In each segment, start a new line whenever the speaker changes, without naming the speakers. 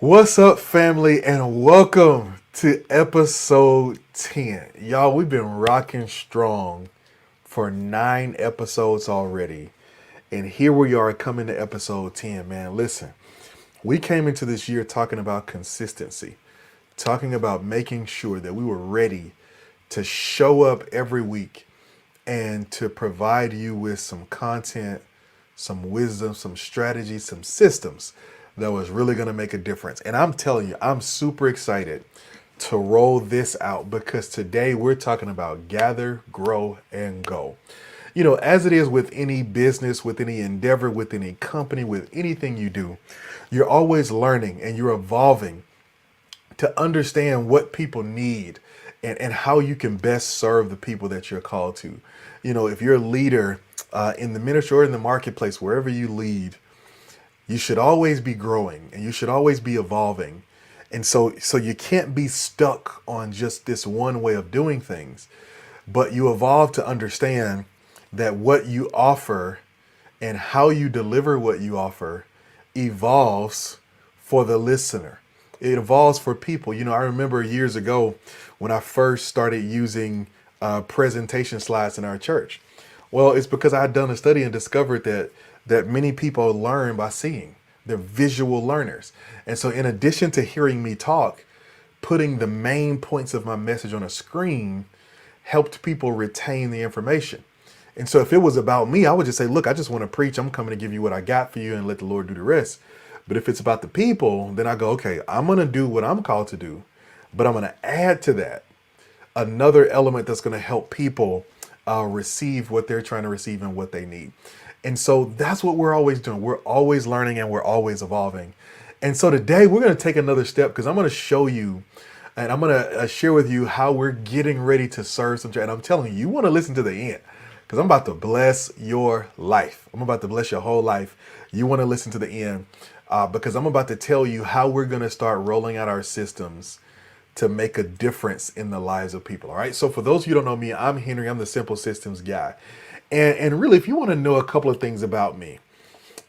What's up, family, and welcome to episode 10. Y'all, we've been rocking strong for 9 episodes already. And here we are coming to episode 10, man. Listen, we came into this year talking about consistency, talking about making sure that we were ready to show up every week and to provide you with some content, some wisdom, some strategies, some systems that was really going to make a difference. And I'm telling you, I'm super excited to roll this out because today we're talking about gather, grow, and go. As it is with any business, with any endeavor, with any company, with anything you do, you're always learning and you're evolving to understand what people need and how you can best serve the people that you're called to. If you're a leader in the ministry or in the marketplace, wherever you lead, you should always be growing and you should always be evolving. And so you can't be stuck on just this one way of doing things, but you evolve to understand that what you offer and how you deliver what you offer evolves for the listener. It evolves for people. I remember years ago when I first started using presentation slides in our church. Well, it's because I had done a study and discovered that many people learn by seeing. They're visual learners. And so in addition to hearing me talk, putting the main points of my message on a screen helped people retain the information. And so if it was about me, I would just say, look, I just want to preach. I'm coming to give you what I got for you and let the Lord do the rest. But if it's about the people, then I go, okay, I'm going to do what I'm called to do, but I'm going to add to that another element that's going to help people receive what they're trying to receive and what they need. And so that's what we're always doing. We're always learning and we're always evolving. And so today we're going to take another step because I'm going to show you and I'm going to share with you how we're getting ready to serve some. And I'm telling you, you want to listen to the end because I'm about to bless your life. I'm about to bless your whole life. You want to listen to the end because I'm about to tell you how we're going to start rolling out our systems to make a difference in the lives of people. All right. So for those of you who don't know me, I'm Henry. I'm the Simple Systems guy. And really, if you want to know a couple of things about me,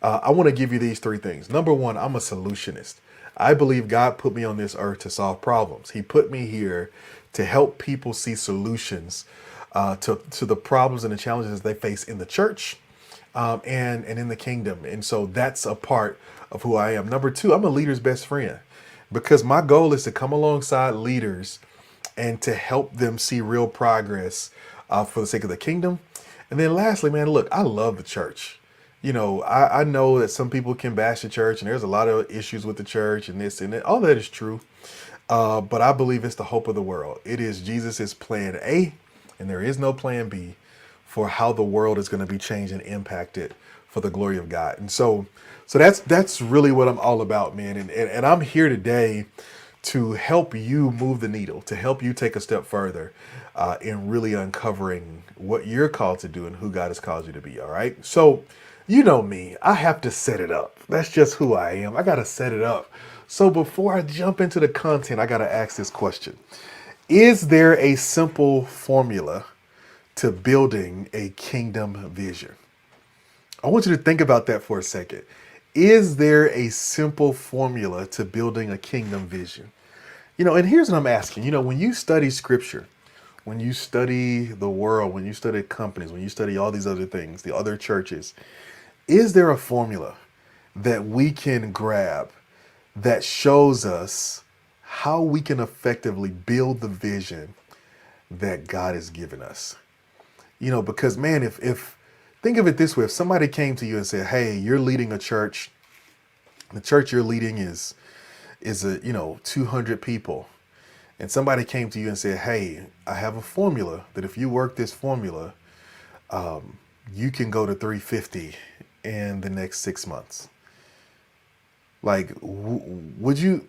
I want to give you these 3 things. Number one, I'm a solutionist. I believe God put me on this earth to solve problems. He put me here to help people see solutions to the problems and the challenges they face in the church and in the kingdom. And so that's a part of who I am. Number two, I'm a leader's best friend because my goal is to come alongside leaders and to help them see real progress for the sake of the kingdom. And then lastly, man, look, I love the church. I know that some people can bash the church and there's a lot of issues with the church and this and that. All that is true. But I believe it's the hope of the world. It is Jesus's plan A, and there is no plan B for how the world is going to be changed and impacted for the glory of God. And so that's really what I'm all about, man. And I'm here today to help you move the needle, to help you take a step further in really uncovering what you're called to do and who God has called you to be. All right. So, you know me, I have to set it up. That's just who I am. I got to set it up. So before I jump into the content, I got to ask this question. Is there a simple formula to building a kingdom vision? I want you to think about that for a second. Is there a simple formula to building a kingdom vision? And here's what I'm asking. When you study scripture, when you study the world, when you study companies, when you study all these other things, the other churches, is there a formula that we can grab that shows us how we can effectively build the vision that God has given us? Because man, if think of it this way, if somebody came to you and said, hey, you're leading a church, the church you're leading is 200 people. And somebody came to you and said, hey, I have a formula that if you work this formula, you can go to 350 in the next 6 months. Like, would you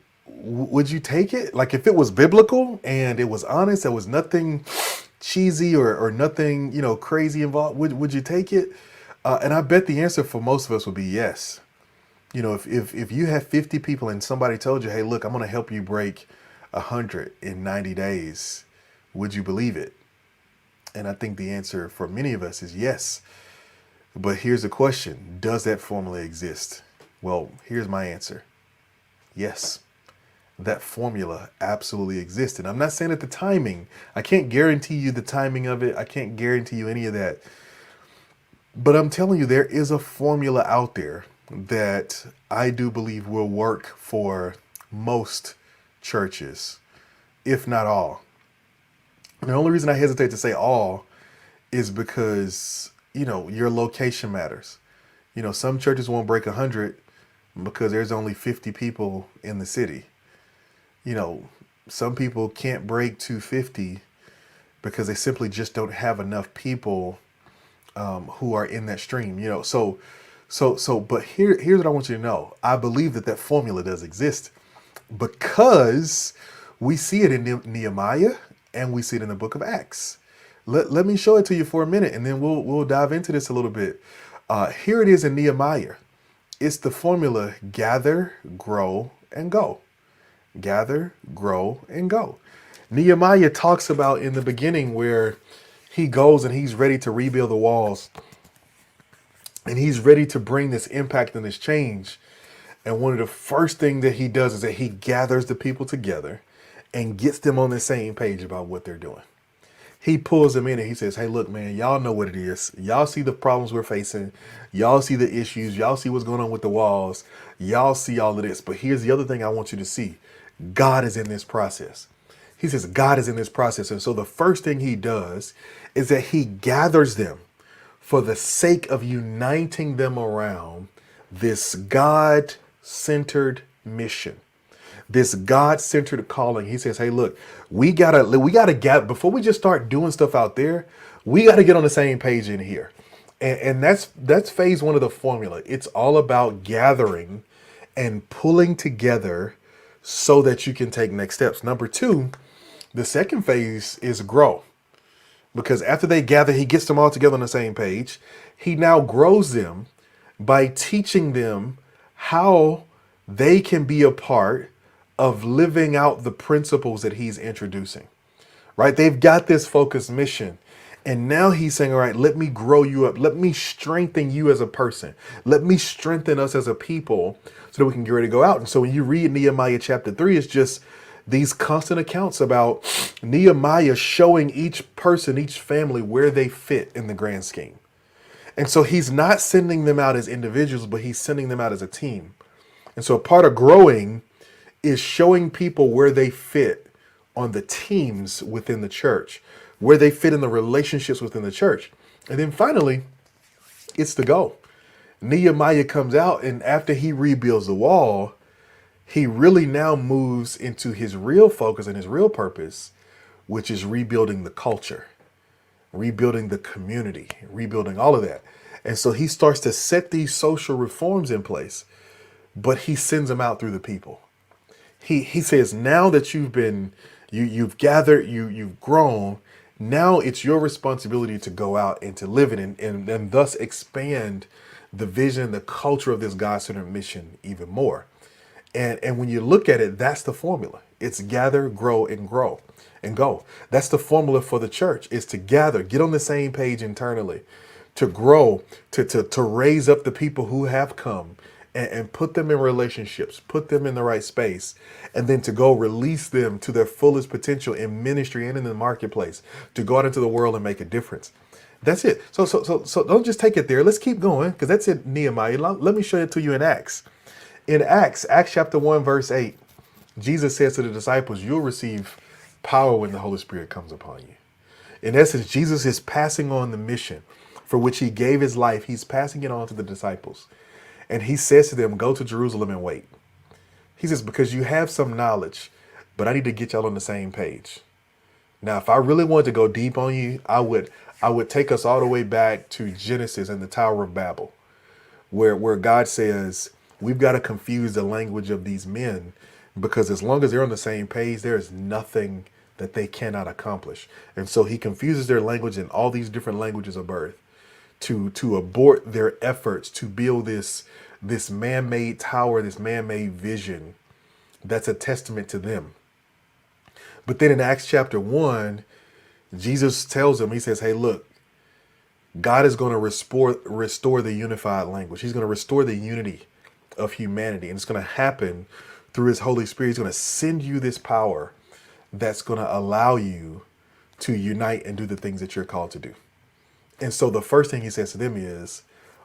take it? Like if it was biblical and it was honest, there was nothing cheesy or nothing, crazy involved, would you take it? And I bet the answer for most of us would be yes. If you have 50 people and somebody told you, hey, look, I'm going to help you break 100 in 90 days, would you believe it? And I think the answer for many of us is yes. But here's the question. Does that formula exist? Well, here's my answer. Yes. that formula absolutely existed. I'm not saying that the timing, I can't guarantee you the timing of it. I can't guarantee you any of that. But I'm telling you, there is a formula out there that I do believe will work for most churches, if not all. And the only reason I hesitate to say all is because, your location matters. Some churches won't break 100 because there's only 50 people in the city. You know, some people can't break 250 because they simply just don't have enough people who are in that stream. But here's what I want you to know. I believe that formula does exist because we see it in Nehemiah and we see it in the book of Acts. Let me show it to you for a minute, and then we'll dive into this a little bit. Here it is in Nehemiah. It's the formula: gather, grow, and go. Gather, grow, and go. Nehemiah talks about in the beginning where he goes and he's ready to rebuild the walls, and he's ready to bring this impact and this change. And one of the first things that he does is that he gathers the people together and gets them on the same page about what they're doing. He pulls them in and he says, hey, look, man, y'all know what it is. Y'all see the problems we're facing. Y'all see the issues. Y'all see what's going on with the walls. Y'all see all of this. But here's the other thing I want you to see. God is in this process. He says, God is in this process. And so the first thing he does is that he gathers them for the sake of uniting them around this God-centered mission. This God-centered calling. He says, hey, look, we gotta get, before we just start doing stuff out there, we gotta get on the same page in here. And that's phase one of the formula. It's all about gathering and pulling together so that you can take next steps. Number two, the second phase is grow. Because after they gather, he gets them all together on the same page. He now grows them by teaching them how they can be a part of living out the principles that he's introducing, right? They've got this focused mission. And now he's saying, all right, let me grow you up. Let me strengthen you as a person. Let me strengthen us as a people so that we can get ready to go out. And so when you read Nehemiah chapter 3, it's just these constant accounts about Nehemiah showing each person, each family, where they fit in the grand scheme. And so he's not sending them out as individuals, but he's sending them out as a team. And so a part of growing is showing people where they fit on the teams within the church, where they fit in the relationships within the church. And then finally, it's the go. Nehemiah comes out, and after he rebuilds the wall, he really now moves into his real focus and his real purpose, which is rebuilding the culture, rebuilding the community, rebuilding all of that. And so he starts to set these social reforms in place, but he sends them out through the people. He says, now that you've gathered, you've grown, now it's your responsibility to go out and to live it and thus expand the vision, the culture of this God-centered mission even more. And when you look at it, that's the formula. It's gather, grow, and go. That's the formula for the church, is to gather, get on the same page internally, to grow, to raise up the people who have come and put them in relationships, put them in the right space, and then to go release them to their fullest potential in ministry and in the marketplace, to go out into the world and make a difference. That's it. So don't just take it there. Let's keep going, because that's in Nehemiah. Let me show it to you in Acts. In Acts chapter 1, verse 8, Jesus says to the disciples, you'll receive power when the Holy Spirit comes upon you. In essence, Jesus is passing on the mission for which he gave his life. He's passing it on to the disciples. And he says to them, go to Jerusalem and wait. He says, because you have some knowledge, but I need to get y'all on the same page. Now, if I really wanted to go deep on you, I would take us all the way back to Genesis and the Tower of Babel, where God says, we've got to confuse the language of these men, because as long as they're on the same page, there is nothing that they cannot accomplish. And so he confuses their language in all these different languages of birth to abort their efforts to build this man-made tower, this man-made vision that's a testament to them. But then in Acts chapter 1, Jesus tells them, he says, hey, look, God is going to restore the unified language. He's going to restore the unity of humanity. And it's going to happen through his Holy Spirit. He's going to send you this power that's going to allow you to unite and do the things that you're called to do. And so the first thing he says to them is,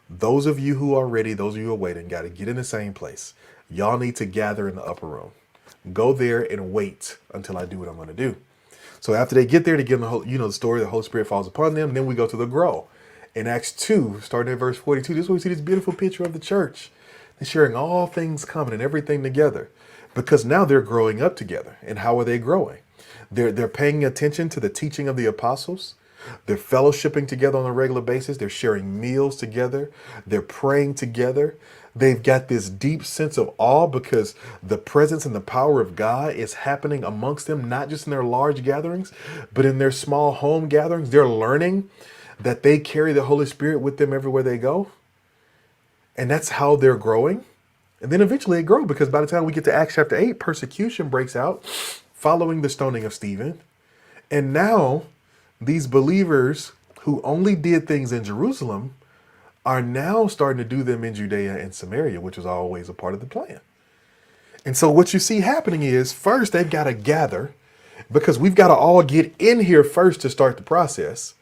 those of you who are ready, those of you who are waiting, got to get in the same place. Y'all need to gather in the upper room. Go there and wait until I do what I'm going to do. So after they get there, to give them the story, the Holy Spirit falls upon them. Then we go to the grow. In Acts 2, starting at verse 42, this is where we see this beautiful picture of the church. They're sharing all things common and everything together, because now they're growing up together. And how are they growing? They're paying attention to the teaching of the apostles. They're fellowshipping together on a regular basis. They're sharing meals together. They're praying together. They've got this deep sense of awe because the presence and the power of God is happening amongst them, not just in their large gatherings, but in their small home gatherings. They're learning that they carry the Holy Spirit with them everywhere they go. And that's how they're growing. And then eventually they grow, because by the time we get to Acts chapter 8, persecution breaks out following the stoning of Stephen. And now these believers who only did things in Jerusalem are now starting to do them in Judea and Samaria, which was always a part of the plan. And so what you see happening is, first they've got to gather, because we've got to all get in here first to start the process.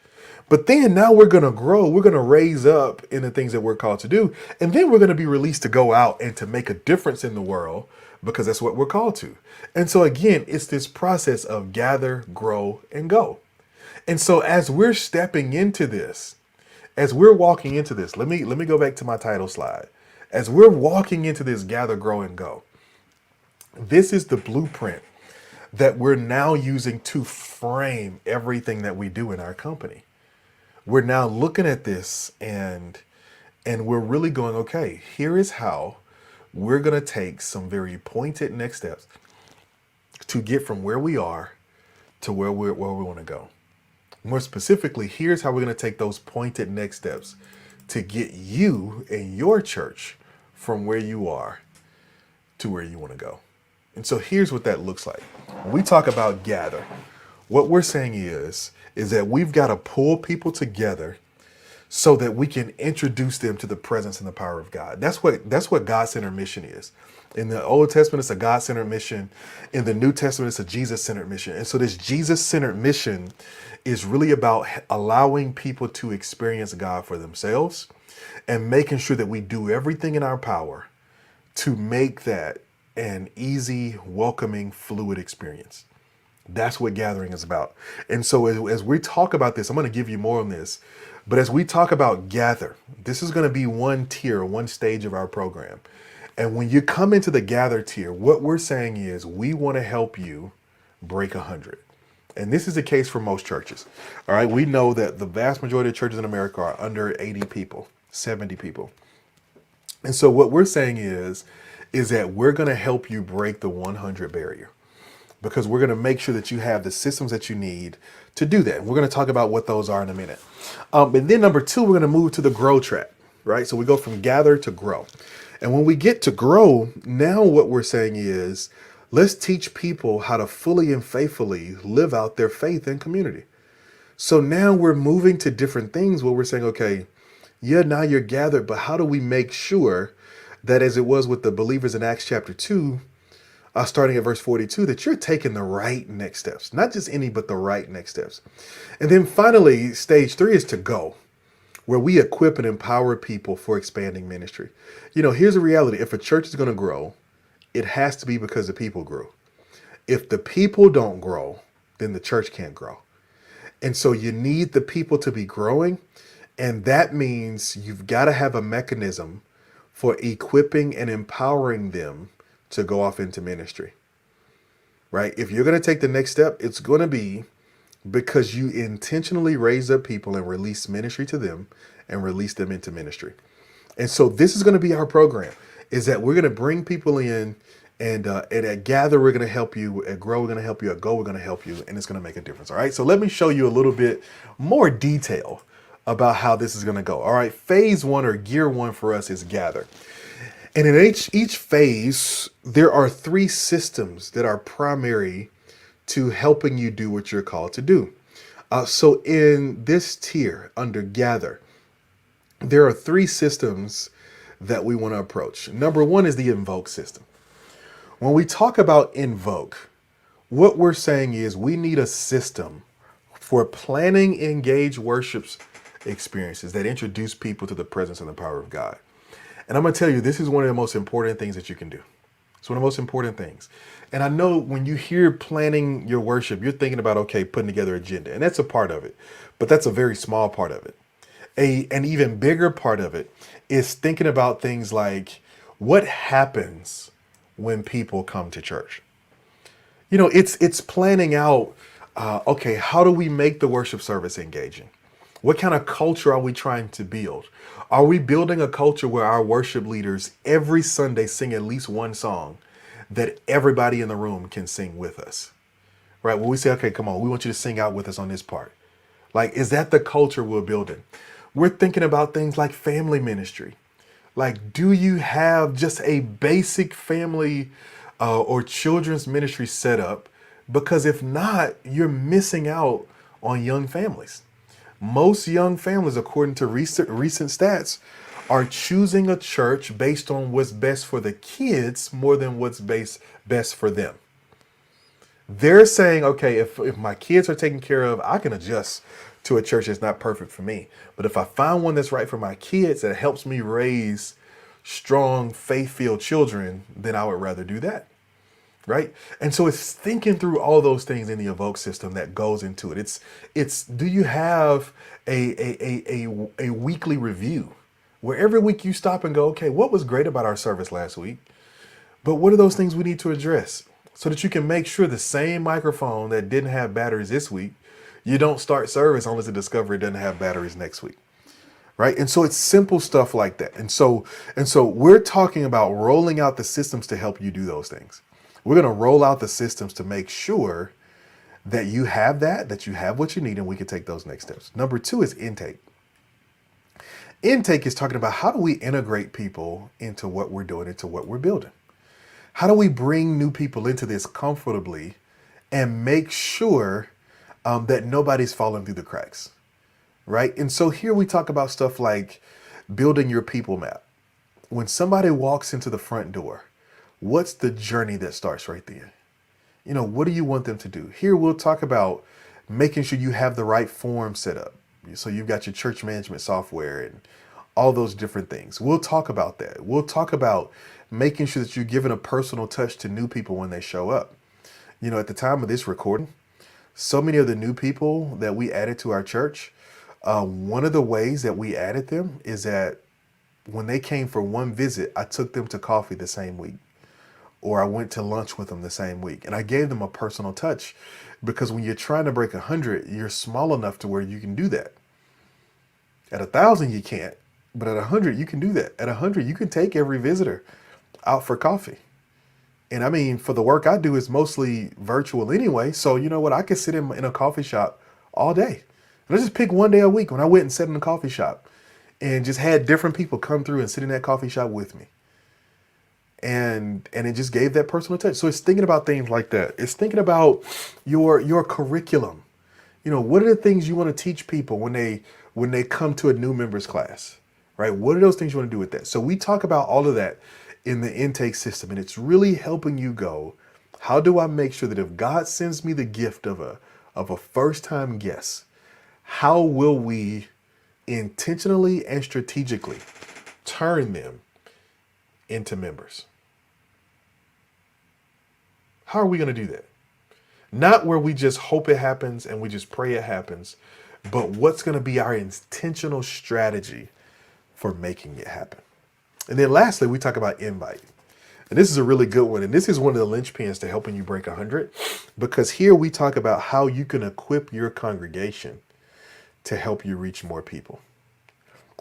But then now we're going to grow. We're going to raise up in the things that we're called to do. And then we're going to be released to go out and to make a difference in the world, because that's what we're called to. And so again, it's this process of gather, grow, and go. And so as we're stepping into this, as we're walking into this, let me go back to my title slide. As we're walking into this gather, grow, and go, this is the blueprint that we're now using to frame everything that we do in our company. We're now looking at this and we're really going, okay, here is how we're going to take some very pointed next steps to get from where we are to where we want to go. More specifically, here's how we're going to take those pointed next steps to get you and your church from where you are to where you want to go. And so here's what that looks like. When we talk about gather, what we're saying is that we've got to pull people together so that we can introduce them to the presence and the power of God. That's what God-centered mission is. In the Old Testament, it's a God-centered mission. In the New Testament, it's a Jesus-centered mission. And so this Jesus-centered mission is really about allowing people to experience God for themselves and making sure that we do everything in our power to make that an easy, welcoming, fluid experience. That's what gathering is about. And so as we talk about this, I'm going to give you more on this, but as we talk about gather, this is going to be one tier, one stage of our program. And when you come into the gather tier, what we're saying is we want to help you break 100. And this is the case for most churches. All right. We know that the vast majority of churches in America are under 80 people, 70 people. And so what we're saying is that we're going to help you break the 100 barrier, because we're going to make sure that you have the systems that you need to do that. We're going to talk about what those are in a minute. And then number 2, we're going to move to the grow track, right? So we go from gather to grow. And when we get to grow, now what we're saying is, let's teach people how to fully and faithfully live out their faith in community. So now we're moving to different things where we're saying, okay, yeah, now you're gathered, but how do we make sure that, as it was with the believers in Acts chapter 2, starting at verse 42, that you're taking the right next steps, not just any, but the right next steps. And then finally, stage 3 is to go, where we equip and empower people for expanding ministry. You know, here's the reality. If a church is going to grow, it has to be because the people grew. If the people don't grow, then the church can't grow. And so you need the people to be growing. And that means you've got to have a mechanism for equipping and empowering them to go off into ministry, right? If you're going to take the next step, it's going to be because you intentionally raise up people and release ministry to them and release them into ministry. And so this is going to be our program, is that we're going to bring people in, and at Gather, we're going to help you. At Grow, we're going to help you. At Go, we're going to help you, and it's going to make a difference. All right. So let me show you a little bit more detail about how this is going to go. All right. Phase 1, or gear 1 for us, is Gather. And in each phase, there are 3 systems that are primary to helping you do what you're called to do. So in this tier under Gather, there are 3 systems that we want to approach. Number 1 is the invoke system. When we talk about invoke, what we're saying is we need a system for planning engaged worship experiences that introduce people to the presence and the power of God. And I'm going to tell you, this is one of the most important things that you can do. It's one of the most important things. And I know when you hear planning your worship, you're thinking about, okay, putting together an agenda. And that's a part of it. But that's a very small part of it. An even bigger part of it is thinking about things like what happens when people come to church. It's planning out, okay, how do we make the worship service engaging? What kind of culture are we trying to build? Are we building a culture where our worship leaders every Sunday sing at least one song that everybody in the room can sing with us? Right? When we say, okay, come on, we want you to sing out with us on this part. Like, is that the culture we're building? We're thinking about things like family ministry. Like, do you have just a basic family or children's ministry set up? Because if not, you're missing out on young families. Most young families, according to recent stats, are choosing a church based on what's best for the kids more than what's best for them. They're saying, okay, if my kids are taken care of, I can adjust to a church that's not perfect for me. But if I find one that's right for my kids that helps me raise strong, faith-filled children, then I would rather do that. Right? And so it's thinking through all those things in the Evoke system that goes into it. It's do you have a weekly review where every week you stop and go, okay, what was great about our service last week? But what are those things we need to address so that you can make sure the same microphone that didn't have batteries this week, you don't start service unless the discovery doesn't have batteries next week. Right. And so it's simple stuff like that. And so we're talking about rolling out the systems to help you do those things. We're going to roll out the systems to make sure that you have that you have what you need, and we can take those next steps. Number 2 is intake. Intake is talking about how do we integrate people into what we're doing, into what we're building? How do we bring new people into this comfortably and make sure that nobody's falling through the cracks? Right? And so here we talk about stuff like building your people map. When somebody walks into the front door, what's the journey that starts right there? What do you want them to do? Here we'll talk about making sure you have the right form set up. So you've got your church management software and all those different things. We'll talk about that. We'll talk about making sure that you're giving a personal touch to new people when they show up. At the time of this recording, so many of the new people that we added to our church, one of the ways that we added them is that when they came for one visit, I took them to coffee the same week. Or I went to lunch with them the same week. And I gave them a personal touch because when you're trying to break 100, you're small enough to where you can do that. At 1,000, you can't. But at 100, you can do that. At 100, you can take every visitor out for coffee. And I mean, for the work I do, is mostly virtual anyway. So you know what? I could sit in a coffee shop all day. And I just pick one day a week when I went and sat in a coffee shop and just had different people come through and sit in that coffee shop with me. And it just gave that personal touch. So it's thinking about things like that. It's thinking about your curriculum. What are the things you want to teach people when they come to a new members class, right? What are those things you want to do with that? So we talk about all of that in the intake system, and it's really helping you go, how do I make sure that if God sends me the gift of a first-time guest, how will we intentionally and strategically turn them into members? How are we going to do that? Not where we just hope it happens and we just pray it happens, but what's going to be our intentional strategy for making it happen? And then lastly, we talk about invite. And this is a really good one. And this is one of the linchpins to helping you break 100, because here we talk about how you can equip your congregation to help you reach more people.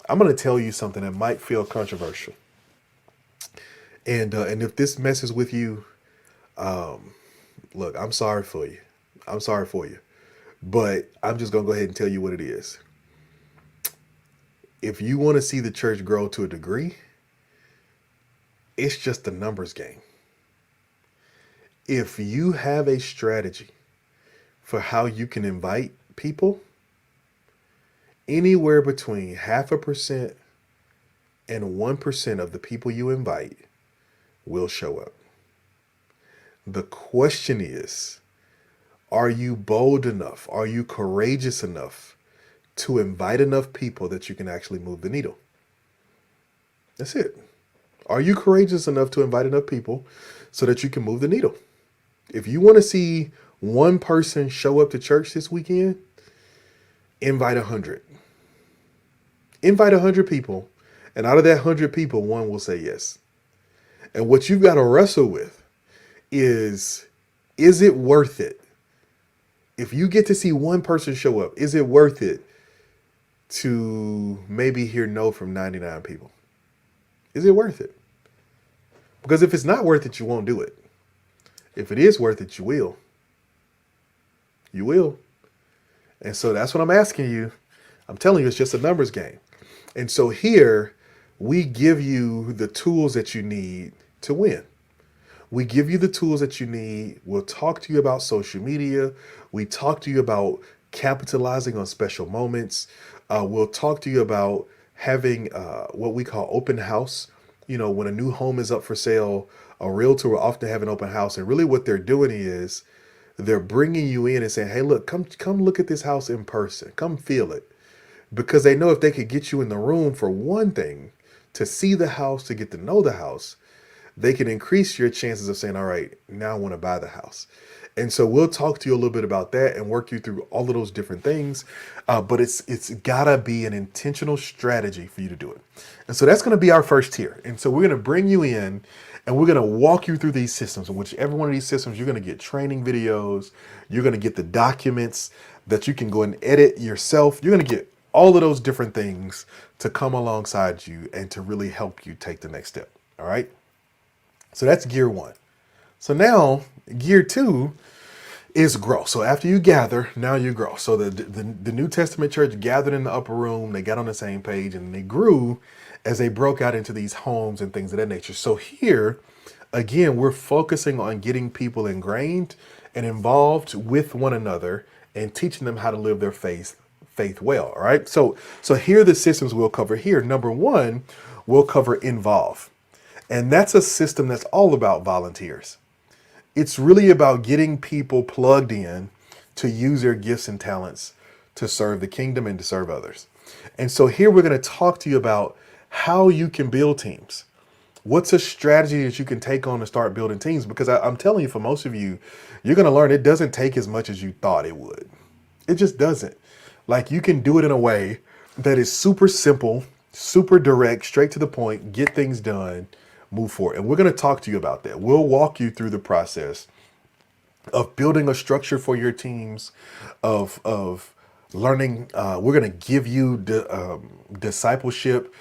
I'm going to tell you something that might feel controversial. And if this messes with you, look, I'm sorry for you. I'm sorry for you. But I'm just going to go ahead and tell you what it is. If you want to see the church grow to a degree, it's just a numbers game. If you have a strategy for how you can invite people, anywhere between 0.5% and 1% of the people you invite will show up. The question is, are you bold enough? Are you courageous enough to invite enough people that you can actually move the needle? That's it. Are you courageous enough to invite enough people so that you can move the needle? If you want to see one person show up to church this weekend, invite 100. Invite 100 people, and out of that 100 people, one will say yes. And what you've got to wrestle with is it worth it? If you get to see one person show up, is it worth it to maybe hear no from 99 people? Is it worth it? Because if it's not worth it, you won't do it. If it is worth it, you will. You will. And so that's what I'm asking you. I'm telling you, it's just a numbers game. And so here, we give you the tools that you need to win. We give you the tools that you need. We'll talk to you about social media. We talk to you about capitalizing on special moments. We'll talk to you about having what we call open house. You know, when a new home is up for sale, a realtor will often have an open house. And really what they're doing is they're bringing you in and saying, hey, look, come look at this house in person. Come feel it. Because they know if they could get you in the room for one thing, to see the house, to get to know the house, they can increase your chances of saying, all right, now I want to buy the house. And so we'll talk to you a little bit about that and work you through all of those different things. But it's gotta be an intentional strategy for you to do it. And so that's going to be our first tier. And so we're going to bring you in and we're going to walk you through these systems. In whichever one of these systems, you're going to get training videos. You're going to get the documents that you can go and edit yourself. You're going to get all of those different things to come alongside you and to really help you take the next step. All right. So that's gear one. So now gear two is grow. So after you gather, now you grow. So the New Testament church gathered in the upper room, they got on the same page and they grew as they broke out into these homes and things of that nature. So here, again, we're focusing on getting people ingrained and involved with one another and teaching them how to live their faith well. All right. So here are the systems we'll cover here. Number one, we'll cover involve. And that's a system that's all about volunteers. It's really about getting people plugged in to use their gifts and talents to serve the kingdom and to serve others. And so here we're going to talk to you about how you can build teams. What's a strategy that you can take on to start building teams? Because I'm telling you, for most of you, you're going to learn it doesn't take as much as you thought it would. It just doesn't. Like, you can do it in a way that is super simple, super direct, straight to the point, get things done, move forward. And we're going to talk to you about that. We'll walk you through the process of building a structure for your teams, of learning. We're going to give you discipleship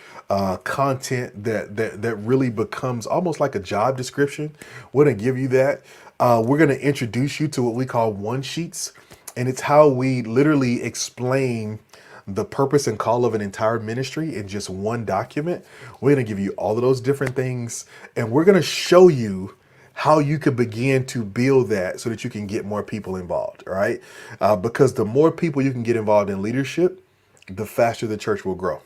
content that really becomes almost like a job description. We're going to give you that. We're going to introduce you to what we call one sheets. And it's how we literally explain the purpose and call of an entire ministry in just one document. We're going to give you all of those different things. And we're going to show you how you could begin to build that so that you can get more people involved. All right. Because the more people you can get involved in leadership, the faster the church will grow.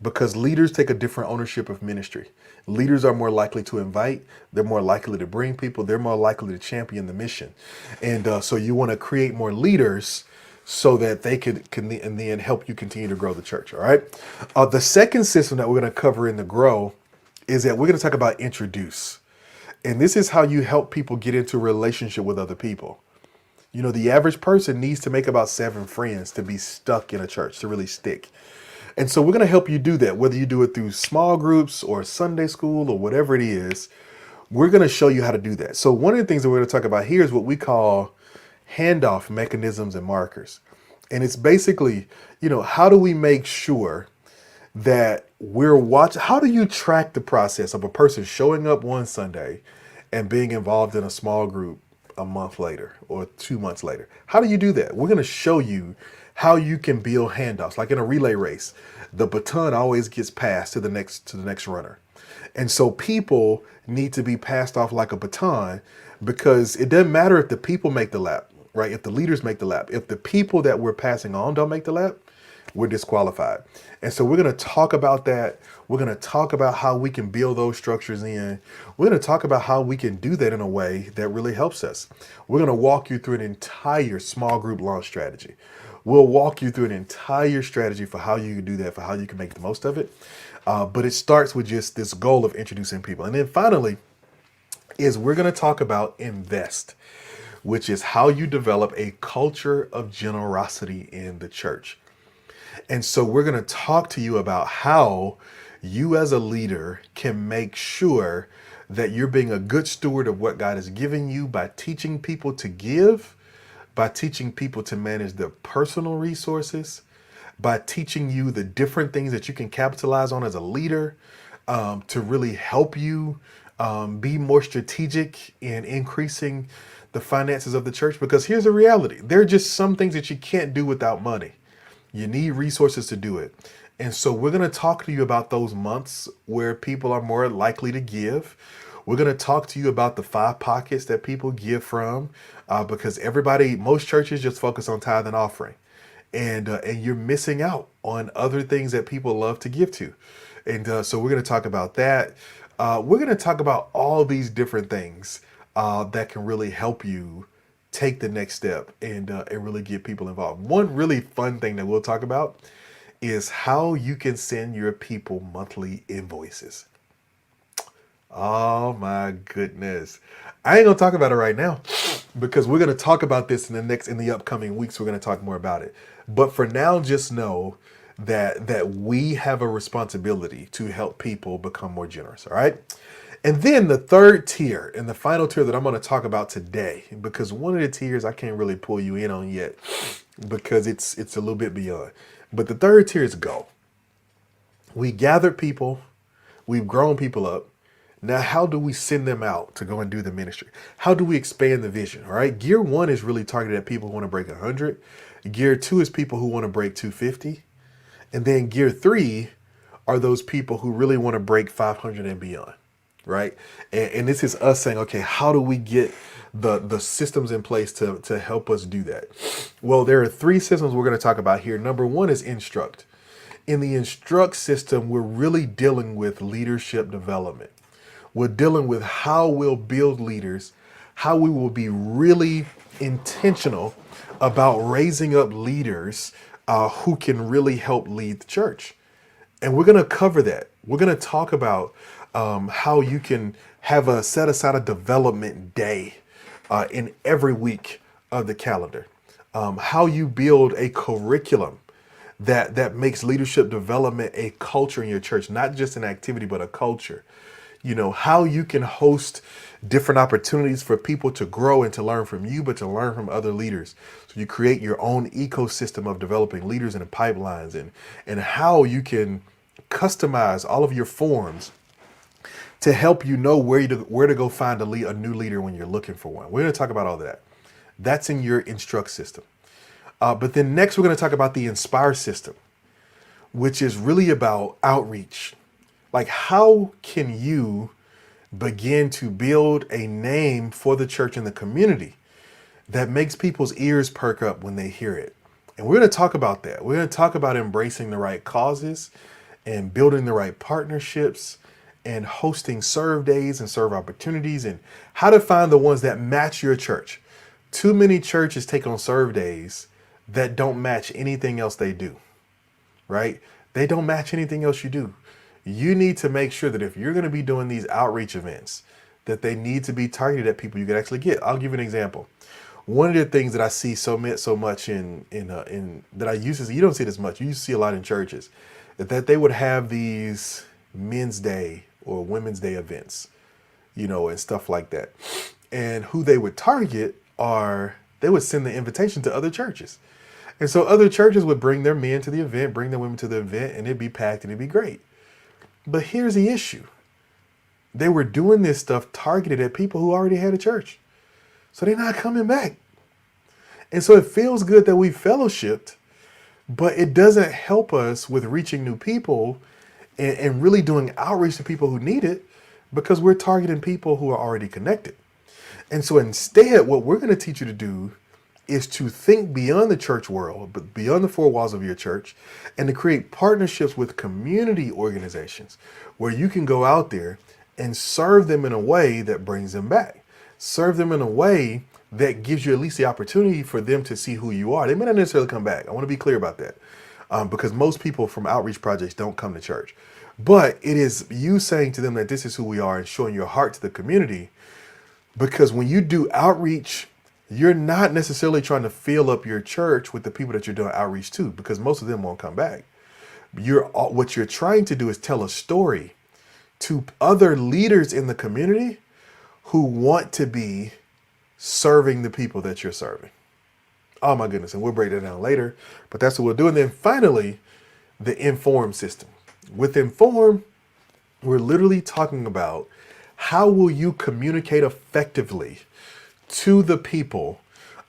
Because leaders take a different ownership of ministry. Leaders are more likely to invite. They're more likely to bring people. They're more likely to champion the mission. And so you want to create more leaders so that they can and then help you continue to grow the church. All right. The second system that we're going to cover in the grow is that we're going to talk about introduce. And this is how you help people get into a relationship with other people. You know, the average person needs to make about 7 friends to be stuck in a church, to really stick. And so we're going to help you do that, whether you do it through small groups or Sunday school or whatever it is. We're going to show you how to do that. So one of the things that we're going to talk about here is what we call handoff mechanisms and markers. And it's basically, you know, how do we make sure that we're watching? How do you track the process of a person showing up one Sunday and being involved in a small group a month later or 2 months later? How do you do that? We're going to show you how you can build handoffs. Like in a relay race, the baton always gets passed to the next runner. And so people need to be passed off like a baton, because it doesn't matter if the people make the lap, right? If the leaders make the lap, if the people that we're passing on don't make the lap, we're disqualified. And so we're going to talk about that. We're going to talk about how we can build those structures in. We're going to talk about how we can do that in a way that really helps us. We're going to walk you through an entire small group launch strategy. We'll walk you through an entire strategy for how you can do that, for how you can make the most of it. But it starts with just this goal of introducing people. And then finally, is we're going to talk about invest, which is how you develop a culture of generosity in the church. And so we're going to talk to you about how you as a leader can make sure that you're being a good steward of what God has given you by teaching people to give, by teaching people to manage their personal resources, by teaching you the different things that you can capitalize on as a leader, to really help you be more strategic in increasing the finances of the church. Because here's the reality. There are just some things that you can't do without money. You need resources to do it. And so we're going to talk to you about those months where people are more likely to give. We're going to talk to you about the 5 pockets that people give from, because most churches just focus on tithe and offering. And you're missing out on other things that people love to give to. And so we're going to talk about that. We're going to talk about all these different things that can really help you take the next step and really get people involved. One really fun thing that we'll talk about is how you can send your people monthly invoices. Oh my goodness. I ain't gonna talk about it right now because we're gonna talk about this in the upcoming weeks. We're gonna talk more about it. But for now, just know that we have a responsibility to help people become more generous. All right. And then the third tier and the final tier that I'm going to talk about today, because one of the tiers I can't really pull you in on yet because it's a little bit beyond. But the third tier is go. We gathered people. We've grown people up. Now, how do we send them out to go and do the ministry? How do we expand the vision? All right. Gear 1 is really targeted at people who want to break 100. Gear 2 is people who want to break 250. And then gear 3 are those people who really want to break 500 and beyond. Right. And this is us saying, OK, how do we get the systems in place to help us do that? Well, there are 3 systems we're going to talk about here. Number 1 is instruct. In the instruct system, we're really dealing with leadership development. We're dealing with how we'll build leaders, how we will be really intentional about raising up leaders who can really help lead the church. And we're going to cover that. We're going to talk about how you can have a set aside a development day in every week of the calendar. How you build a curriculum that makes leadership development a culture in your church, not just an activity, but a culture. You know, how you can host different opportunities for people to grow and to learn from you, but to learn from other leaders. So you create your own ecosystem of developing leaders and pipelines, and how you can customize all of your forms to help you know where to go find a new leader when you're looking for one. We're going to talk about all of that. That's in your instruct system. But then next we're going to talk about the inspire system, which is really about outreach. Like, how can you begin to build a name for the church and the community that makes people's ears perk up when they hear it? And we're going to talk about that. We're going to talk about embracing the right causes and building the right partnerships and hosting serve days and serve opportunities and how to find the ones that match your church. Too many churches take on serve days that don't match anything else they do, right? They don't match anything else you do. You need to make sure that if you're going to be doing these outreach events, that they need to be targeted at people you can actually get. I'll give you an example. One of the things that I see so much in that I used to see, you don't see it as much. You used to see a lot in churches, that they would have these men's day or women's day events, you know, and stuff like that. And who they would target they would send the invitation to other churches. And so other churches would bring their men to the event, bring their women to the event, and it'd be packed and it'd be great. But here's the issue. They were doing this stuff targeted at people who already had a church. So they're not coming back. And so it feels good that we fellowshipped, but it doesn't help us with reaching new people and really doing outreach to people who need it, because we're targeting people who are already connected. And so instead, what we're going to teach you to do is to think beyond the church world, but beyond the four walls of your church, and to create partnerships with community organizations where you can go out there and serve them in a way that brings them back. Serve them in a way that gives you at least the opportunity for them to see who you are. They may not necessarily come back. I want to be clear about that, because most people from outreach projects don't come to church. But it is you saying to them that this is who we are and showing your heart to the community. Because when you do outreach, you're not necessarily trying to fill up your church with the people that you're doing outreach to, because most of them won't come back. What you're trying to do is tell a story to other leaders in the community who want to be serving the people that you're serving. Oh my goodness. And we'll break that down later, but that's what we'll do. And then finally, the Inform system. With Inform, we're literally talking about how will you communicate effectively to the people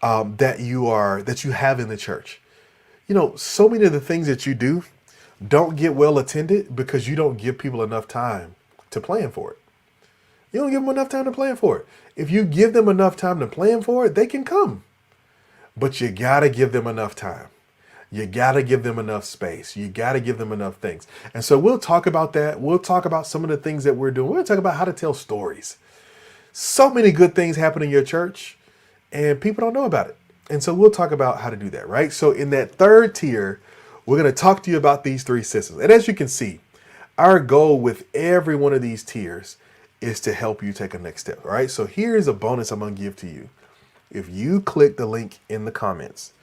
that you have in the church. You know, so many of the things that you do don't get well attended because you don't give people enough time to plan for it. You don't give them enough time to plan for it. If you give them enough time to plan for it, they can come. But you gotta give them enough time. You gotta give them enough space. You gotta give them enough things. And so we'll talk about that. We'll talk about some of the things that we're doing. We'll talk about how to tell stories. So many good things happen in your church and people don't know about it. And so we'll talk about how to do that, right? So in that third tier, we're going to talk to you about these three systems. And as you can see, our goal with every one of these tiers is to help you take a next step, all right? So here's a bonus I'm going to give to you. If you click the link in the comments,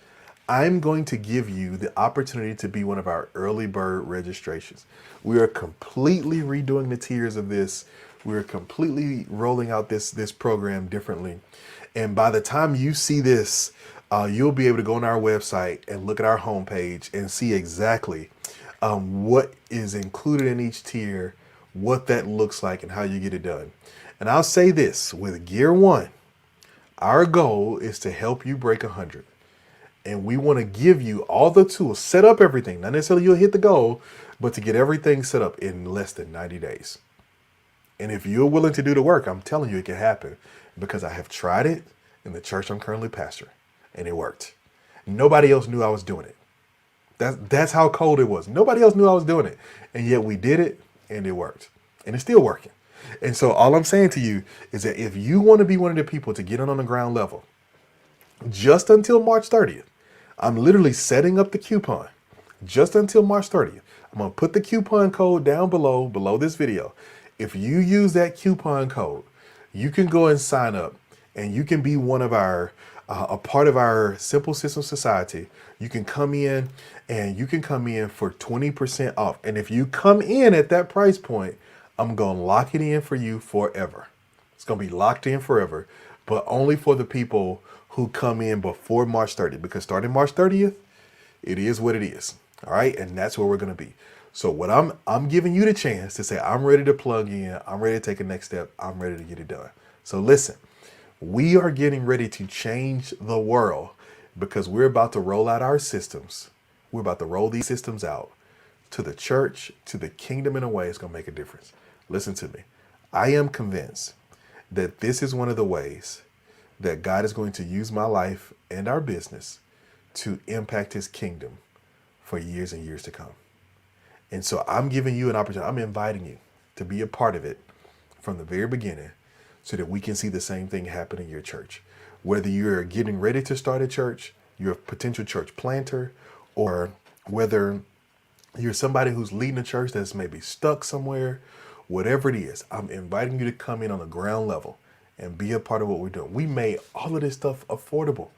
I'm going to give you the opportunity to be one of our early bird registrations. We are completely redoing the tiers of this. We're completely rolling out this program differently. And by the time you see this, you'll be able to go on our website and look at our homepage and see exactly what is included in each tier, what that looks like, and how you get it done. And I'll say this, with Gear 1, our goal is to help you break 100. And we want to give you all the tools, set up everything. Not necessarily you'll hit the goal, but to get everything set up in less than 90 days. And if you're willing to do the work, I'm telling you it can happen, because I have tried it in the church I'm currently pastoring, and it worked. Nobody else knew I was doing it. That's how cold it was. Nobody else knew I was doing it. And yet we did it, and it worked. And it's still working. And so all I'm saying to you is that if you want to be one of the people to get on the ground level, just until March 30th, I'm literally setting up the coupon just until March 30th. I'm going to put the coupon code down below this video. If you use that coupon code, you can go and sign up, and you can be one of our, a part of our Simple System Society. You can come in, and you can come in for 20% off. And if you come in at that price point, I'm going to lock it in for you forever. It's going to be locked in forever, but only for the people who come in before March 30th, because starting March 30th, it is what it is. All right. And that's where we're going to be. So what I'm giving you the chance to say, I'm ready to plug in. I'm ready to take a next step. I'm ready to get it done. So listen, we are getting ready to change the world, because we're about to roll out our systems. We're about to roll these systems out to the church, to the kingdom, in a way it's going to make a difference. Listen to me. I am convinced that this is one of the ways that God is going to use my life and our business to impact his kingdom for years and years to come. And so I'm giving you an opportunity. I'm inviting you to be a part of it from the very beginning, so that we can see the same thing happen in your church. Whether you're getting ready to start a church, you're a potential church planter, or whether you're somebody who's leading a church that's maybe stuck somewhere, whatever it is, I'm inviting you to come in on the ground level and be a part of what we're doing. We made all of this stuff affordable.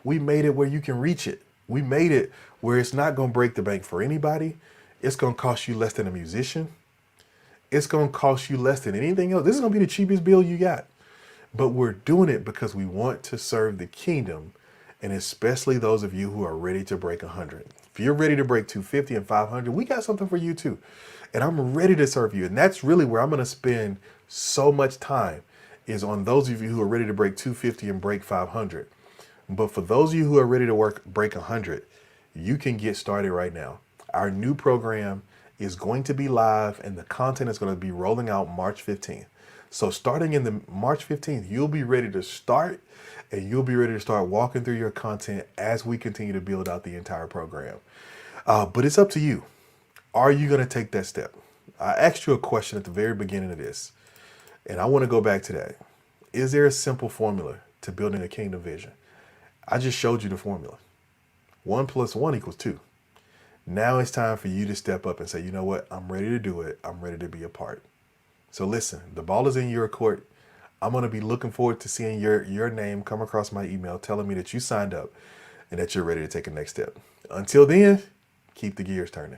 We made it where you can reach it. We made it where it's not going to break the bank for anybody. It's going to cost you less than a musician. It's going to cost you less than anything else. This is going to be the cheapest bill you got. But we're doing it because we want to serve the kingdom, and especially those of you who are ready to break 100. If you're ready to break 250 and 500, we got something for you too. And I'm ready to serve you. And that's really where I'm going to spend so much time, is on those of you who are ready to break 250 and break 500. But for those of you who are ready to break 100, you can get started right now. Our new program is going to be live, and the content is going to be rolling out March 15th. So starting in the March 15th, you'll be ready to start, and you'll be ready to start walking through your content as we continue to build out the entire program. But it's up to you. Are you going to take that step? I asked you a question at the very beginning of this, and I want to go back to that. Is there a simple formula to building a kingdom vision? I just showed you the formula. 1 + 1 = 2. Now it's time for you to step up and say, you know what? I'm ready to do it. I'm ready to be a part. So listen, the ball is in your court. I'm going to be looking forward to seeing your name come across my email telling me that you signed up and that you're ready to take a next step. Until then, keep the gears turning.